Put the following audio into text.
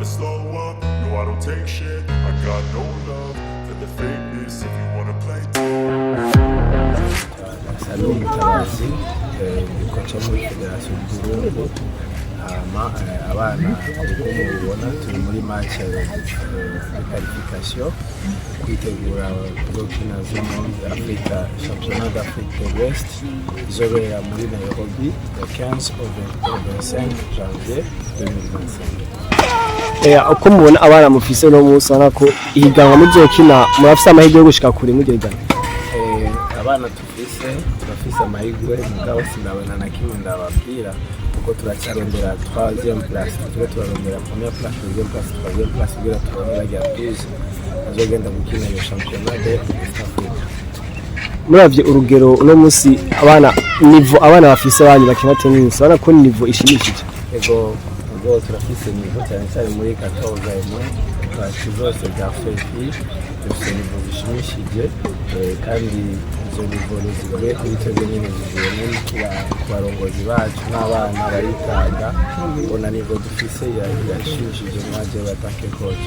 slow up. No, I don't take shit. I got no love for the fakeness. If you wanna play. Salum Mutabazi, kocha muri Federation y'Uburundi. Abana uko mubibona turi muri match ya qualification kwitegura gukina Africa Championnat d'Afrique de l'Ouest izobera muri Nairobi le 15 au 25 janvier 2025. Uko mubona abana mufise no musana ko ihiganwa muzokina murafise amahirwe yo gushika kuri mugegana. Abana turafise amahirwe mugabo sindabona na kimwe ndababwira kuko turacyarondera 3e place turarondera première place, 2e place, 3e place kugira turondera ya plus azogenda gukina iyo championnat d'East Africa. Muravye urugero uno musi abana bafise abandi bakina tennis bana ko niveau ishimishije. Ego turafise niveau cyane muri 14 imwe zose bya FEFI dufise niveau zishimishije kandi izo niveau zivuye kuri twebwe nyine zivuye ku barongozi bacu n'abana baritaga ubona niveau dufise yashimishije mwaje batake coach.